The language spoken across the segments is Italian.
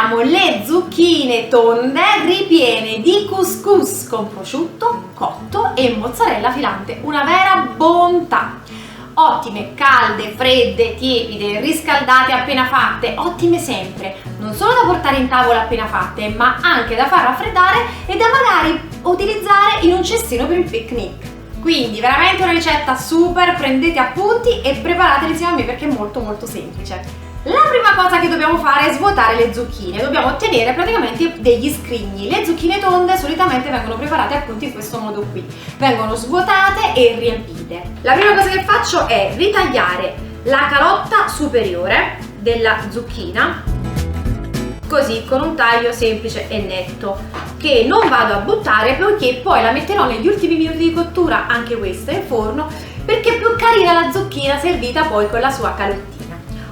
abbiamo le zucchine tonde ripiene di couscous con prosciutto cotto e mozzarella filante, una vera bontà. Ottime, calde, fredde, tiepide, riscaldate appena fatte, ottime sempre, non solo da portare in tavola appena fatte, ma anche da far raffreddare e da magari utilizzare in un cestino per il picnic. Quindi veramente una ricetta super, prendete appunti e preparatela insieme a me perché è molto semplice. La prima cosa che dobbiamo fare è svuotare le zucchine, dobbiamo ottenere praticamente degli scrigni. Le zucchine tonde solitamente vengono preparate appunto in questo modo qui, vengono svuotate e riempite. La prima cosa che faccio è ritagliare la calotta superiore della zucchina, così con un taglio semplice e netto, che non vado a buttare poiché poi la metterò negli ultimi minuti di cottura, anche questa in forno, perché è più carina la zucchina servita poi con la sua calottina.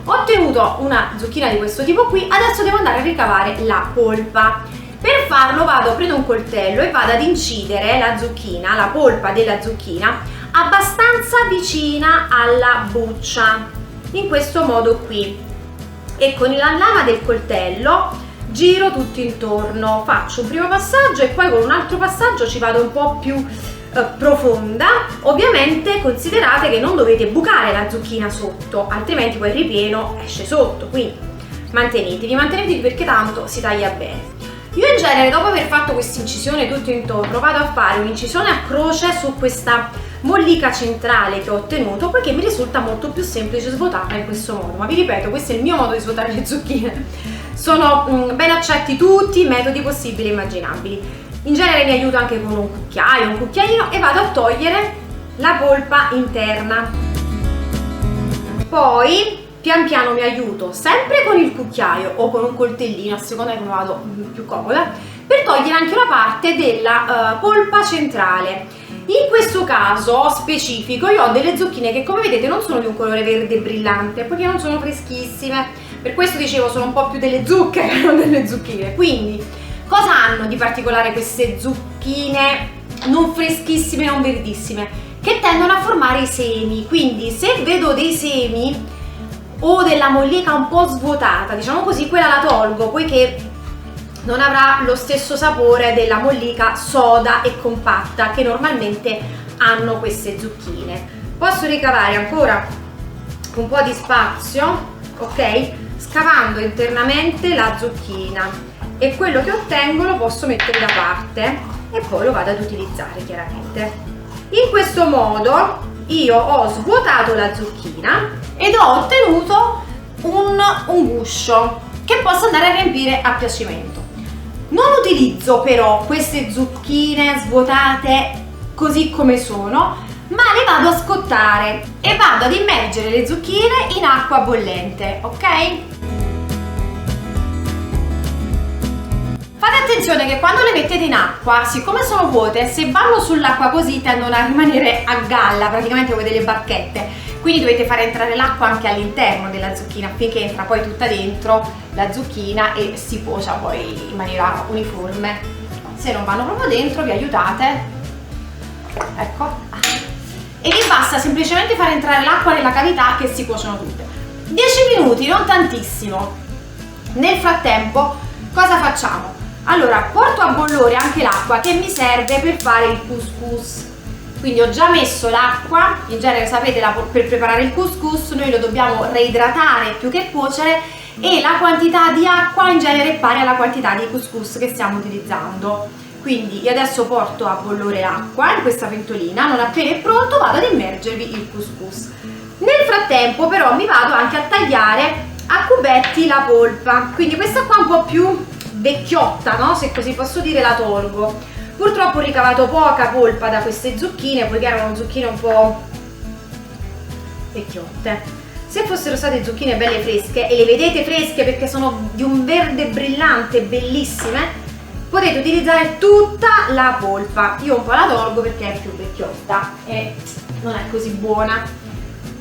Ho ottenuto una zucchina di questo tipo qui, adesso devo andare a ricavare la polpa. Per farlo prendo un coltello e vado ad incidere la zucchina, la polpa della zucchina, abbastanza vicina alla buccia, in questo modo qui. E con la lama del coltello giro tutto intorno, faccio un primo passaggio e poi con un altro passaggio ci vado un po' più profonda. Ovviamente considerate che non dovete bucare la zucchina sotto, altrimenti poi il ripieno esce sotto, quindi mantenetevi perché tanto si taglia bene. Io in genere, dopo aver fatto questa incisione tutto intorno, vado a fare un'incisione a croce su questa mollica centrale che ho ottenuto, poiché mi risulta molto più semplice svuotarla in questo modo. Ma vi ripeto, questo è il mio modo di svuotare le zucchine. Sono ben accetti tutti i metodi possibili e immaginabili. In genere mi aiuto anche con un cucchiaio, un cucchiaino, e vado a togliere la polpa interna. Poi pian piano mi aiuto sempre con il cucchiaio o con un coltellino, a seconda di come vado più comoda, per togliere anche una parte della polpa centrale. In questo caso specifico io ho delle zucchine che, come vedete, non sono di un colore verde brillante perché non sono freschissime, per questo dicevo sono un po' più delle zucche che non delle zucchine. Quindi cosa hanno di particolare queste zucchine non freschissime, non verdissime? Che tendono a formare i semi, quindi se vedo dei semi o della mollica un po' svuotata, diciamo così, quella la tolgo poiché non avrà lo stesso sapore della mollica soda e compatta che normalmente hanno queste zucchine. Posso ricavare ancora un po' di spazio, ok? Scavando internamente la zucchina, e quello che ottengo lo posso mettere da parte e poi lo vado ad utilizzare chiaramente. In questo modo io ho svuotato la zucchina ed ho ottenuto un guscio che posso andare a riempire a piacimento. Non utilizzo però queste zucchine svuotate così come sono, ma le vado a scottare e vado ad immergere le zucchine in acqua bollente, ok? Fate attenzione che quando le mettete in acqua, siccome sono vuote, se vanno sull'acqua così tendono a rimanere a galla, praticamente come delle barchette. Quindi dovete fare entrare l'acqua anche all'interno della zucchina affinché entra poi tutta dentro la zucchina e si pocia poi in maniera uniforme. Se non vanno proprio dentro vi aiutate, ecco, e vi basta semplicemente fare entrare l'acqua nella cavità che si cuociono tutte. 10 minuti, non tantissimo. Nel frattempo cosa facciamo? Allora, porto a bollore anche l'acqua che mi serve per fare il couscous. Quindi ho già messo l'acqua, in genere sapete per preparare il couscous noi lo dobbiamo reidratare più che cuocere, e la quantità di acqua in genere è pari alla quantità di couscous che stiamo utilizzando. Quindi io adesso porto a bollore l'acqua in questa pentolina, non appena è pronto vado ad immergervi il couscous. Nel frattempo però mi vado anche a tagliare a cubetti la polpa, quindi questa qua un po' più vecchiotta, no? Se così posso dire, la tolgo. Purtroppo ho ricavato poca polpa da queste zucchine poiché erano zucchine un po' vecchiotte. Se fossero state zucchine belle fresche, e le vedete fresche perché sono di un verde brillante, bellissime, potete utilizzare tutta la polpa. Io un po' la tolgo perché è più vecchiotta e non è così buona.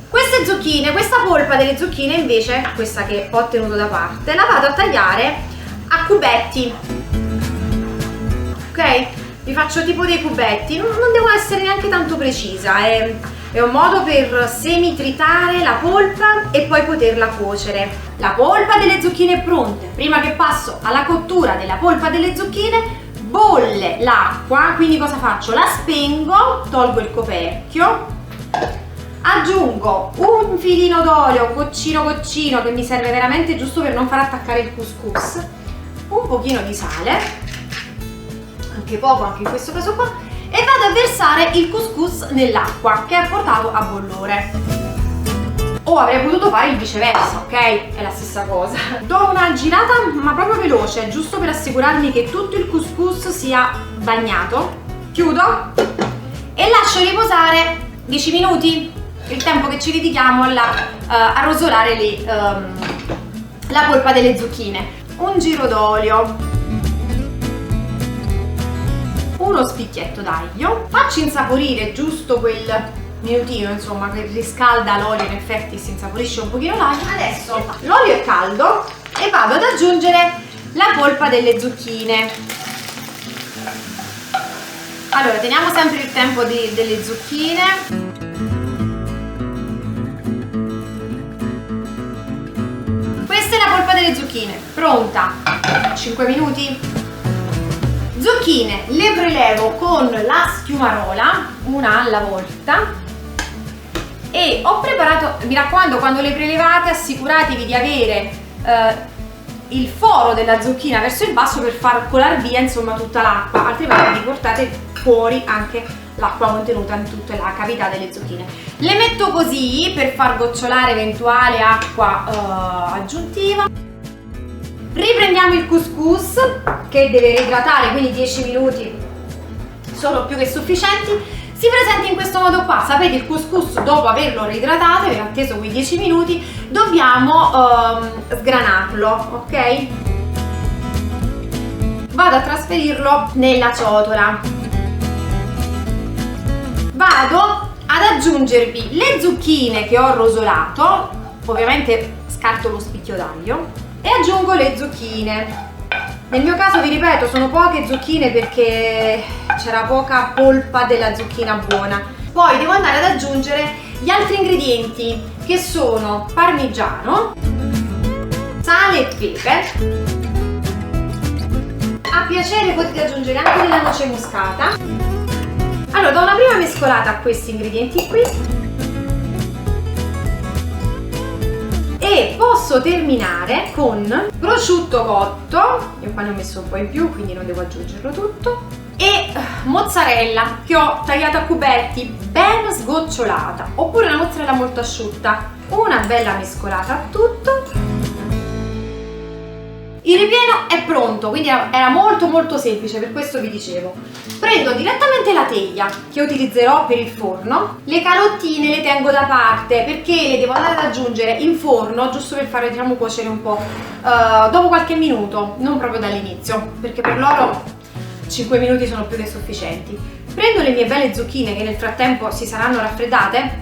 Queste zucchine, questa polpa delle zucchine invece, questa che ho tenuto da parte, la vado a tagliare a cubetti, ok? Vi faccio tipo dei cubetti, non devo essere neanche tanto precisa, è un modo per semitritare la polpa e poi poterla cuocere. La polpa delle zucchine è pronta. Prima che passo alla cottura della polpa delle zucchine, bolle l'acqua, quindi cosa faccio? La spengo, tolgo il coperchio, aggiungo un filino d'olio, goccino goccino, che mi serve veramente giusto per non far attaccare il couscous, un pochino di sale, anche poco anche in questo caso qua, e vado a versare il couscous nell'acqua che ha portato a bollore. O avrei potuto fare il viceversa, ok? È la stessa cosa. Do una girata ma proprio veloce, giusto per assicurarmi che tutto il couscous sia bagnato. Chiudo e lascio riposare 10 minuti, il tempo che ci dedichiamo a rosolare la polpa delle zucchine. Un giro d'olio, uno spicchietto d'aglio, faccio insaporire giusto quel minutino, insomma, che riscalda l'olio, in effetti si insaporisce un pochino l'aglio. Adesso l'olio è caldo e vado ad aggiungere la polpa delle zucchine. Allora, teniamo sempre il tempo delle zucchine. Questa è la polpa delle zucchine, pronta. 5 minuti. Zucchine le prelevo con la schiumarola, una alla volta. E ho preparato, mi raccomando, quando le prelevate assicuratevi di avere il foro della zucchina verso il basso per far colar via, insomma, tutta l'acqua, altrimenti vi portate fuori anche l'acqua contenuta in tutta la cavità delle zucchine. Le metto così per far gocciolare eventuale acqua aggiuntiva. Riprendiamo il couscous che deve idratare, quindi 10 minuti sono più che sufficienti. Si presenta in questo modo qua. Sapete, il couscous dopo averlo reidratato, aver atteso quei 10 minuti, dobbiamo sgranarlo, ok? Vado a trasferirlo nella ciotola. Vado ad aggiungervi le zucchine che ho rosolato, ovviamente scarto lo spicchio d'aglio e aggiungo le zucchine. Nel mio caso, vi ripeto, sono poche zucchine perché c'era poca polpa della zucchina buona. Poi devo andare ad aggiungere gli altri ingredienti, che sono parmigiano, sale e pepe. A piacere potete aggiungere anche della noce moscata. Allora, do una prima mescolata a questi ingredienti qui. E posso terminare con prosciutto cotto, io qua ne ho messo un po' in più quindi non devo aggiungerlo tutto, e mozzarella che ho tagliato a cubetti, ben sgocciolata, oppure una mozzarella molto asciutta. Una bella mescolata a tutto. Il ripieno è pronto, quindi era molto semplice, per questo vi dicevo. Prendo direttamente la teglia che utilizzerò per il forno, le carottine le tengo da parte perché le devo andare ad aggiungere in forno giusto per farle, diciamo, cuocere un po' dopo qualche minuto, non proprio dall'inizio, perché per loro 5 minuti sono più che sufficienti. Prendo le mie belle zucchine che nel frattempo si saranno raffreddate.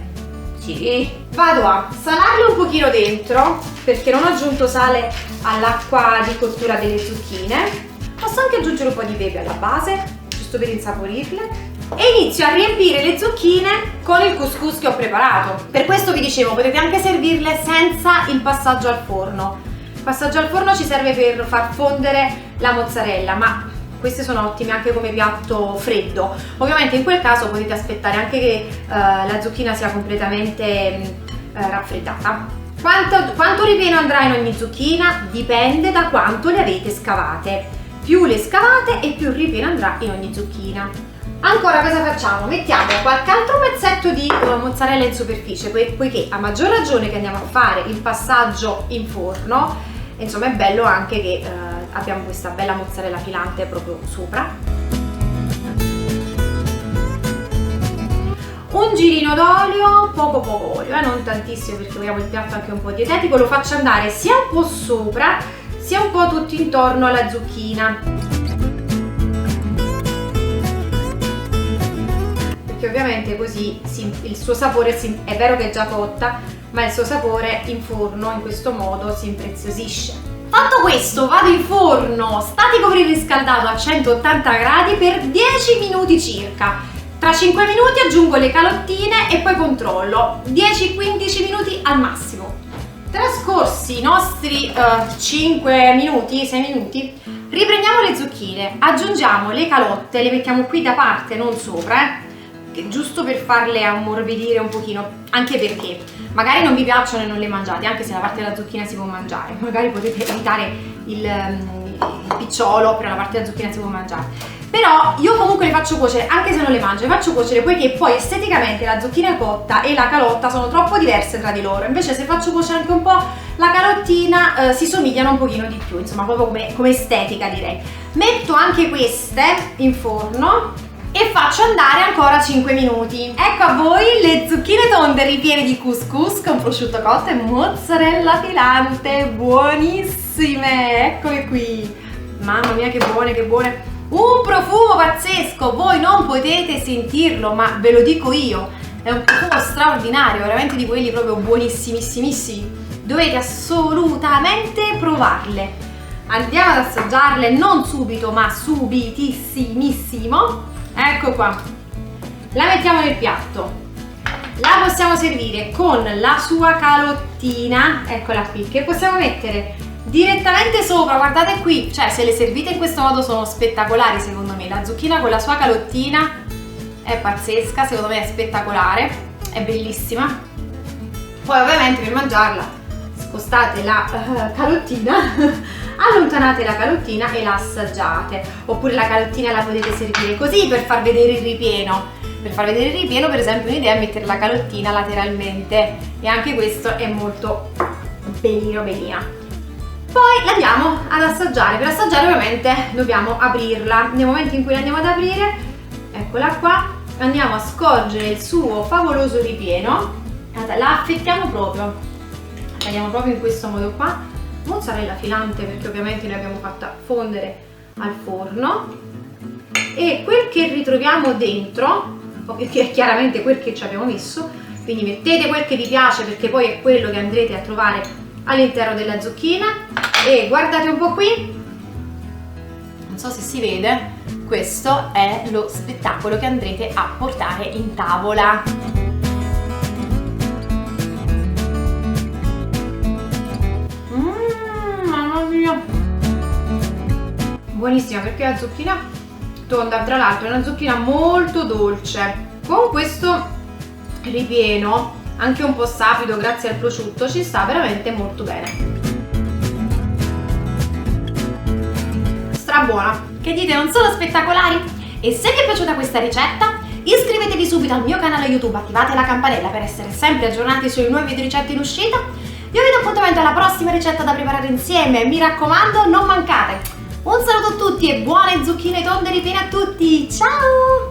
Sì. Vado a salarle un pochino dentro perché non ho aggiunto sale all'acqua di cottura delle zucchine. Posso anche aggiungere un po' di pepe alla base, giusto per insaporirle, e inizio a riempire le zucchine con il couscous che ho preparato. Per questo vi dicevo, potete anche servirle senza il passaggio al forno. Il passaggio al forno ci serve per far fondere la mozzarella, ma queste sono ottime anche come piatto freddo. Ovviamente in quel caso potete aspettare anche che la zucchina sia completamente raffreddata. Quanto ripieno andrà in ogni zucchina dipende da quanto le avete scavate. Più le scavate e più ripieno andrà in ogni zucchina. Ancora cosa facciamo? Mettiamo qualche altro pezzetto di mozzarella in superficie, poiché a maggior ragione che andiamo a fare il passaggio in forno, insomma è bello anche che abbiamo questa bella mozzarella filante proprio sopra. Un girino d'olio, poco olio, non tantissimo perché vogliamo il piatto anche un po' dietetico, lo faccio andare sia un po' sopra sia un po' tutto intorno alla zucchina, perché ovviamente così il suo sapore è vero che è già cotta, ma il suo sapore in forno in questo modo si impreziosisce. Fatto questo, vado in forno statico preriscaldato a 180 gradi per 10 minuti circa. Tra 5 minuti aggiungo le calottine e poi controllo. 10-15 minuti al massimo. Trascorsi i nostri 5 minuti, 6 minuti, riprendiamo le zucchine, aggiungiamo le calotte, le mettiamo qui da parte, non sopra, giusto per farle ammorbidire un pochino, anche perché magari non vi piacciono e non le mangiate, anche se la parte della zucchina si può mangiare, magari potete evitare il picciolo, però la parte della zucchina si può mangiare. Però io comunque le faccio cuocere, anche se non le mangio, le faccio cuocere poiché poi esteticamente la zucchina cotta e la calotta sono troppo diverse tra di loro. Invece se faccio cuocere anche un po' la carottina si somigliano un pochino di più, insomma proprio come estetica direi. Metto anche queste in forno e faccio andare ancora 5 minuti. Ecco a voi le zucchine tonde ripiene di couscous con prosciutto cotto e mozzarella filante, buonissime, eccole qui. Mamma mia che buone, che buone. Un profumo pazzesco, voi non potete sentirlo, ma ve lo dico io, è un profumo straordinario, veramente di quelli proprio buonissimissimissimi. Dovete assolutamente provarle. Andiamo ad assaggiarle, non subito, ma subitissimissimo. Ecco qua. La mettiamo nel piatto. La possiamo servire con la sua calottina, eccola qui, che possiamo mettere direttamente sopra, guardate qui, cioè se le servite in questo modo sono spettacolari secondo me. La zucchina con la sua calottina è pazzesca, secondo me è spettacolare, è bellissima. Poi ovviamente per mangiarla spostate la calottina, allontanate la calottina e la assaggiate, oppure la calottina la potete servire così per far vedere il ripieno. Per far vedere il ripieno, per esempio, un'idea è mettere la calottina lateralmente, e anche questo è molto bellino bellina. Poi la andiamo ad assaggiare. Per assaggiare ovviamente dobbiamo aprirla. Nel momento in cui la andiamo ad aprire, eccola qua, andiamo a scorgere il suo favoloso ripieno, la affettiamo proprio, la tagliamo proprio in questo modo qua, mozzarella filante perché ovviamente l'abbiamo fatta fondere al forno, e quel che ritroviamo dentro, che è chiaramente quel che ci abbiamo messo, quindi mettete quel che vi piace perché poi è quello che andrete a trovare all'interno della zucchina. E guardate un po' qui, non so se si vede, questo è lo spettacolo che andrete a portare in tavola. Mamma mia, buonissima, perché la zucchina tonda tra l'altro è una zucchina molto dolce, con questo ripieno anche un po' sapido grazie al prosciutto ci sta veramente molto bene. Buona. Che dite, non sono spettacolari? E se vi è piaciuta questa ricetta, iscrivetevi subito al mio canale YouTube, attivate la campanella per essere sempre aggiornati sulle nuove video ricette in uscita. Io vi do appuntamento alla prossima ricetta da preparare insieme, mi raccomando non mancate. Un saluto a tutti e buone zucchine tonde ripiene a tutti, ciao!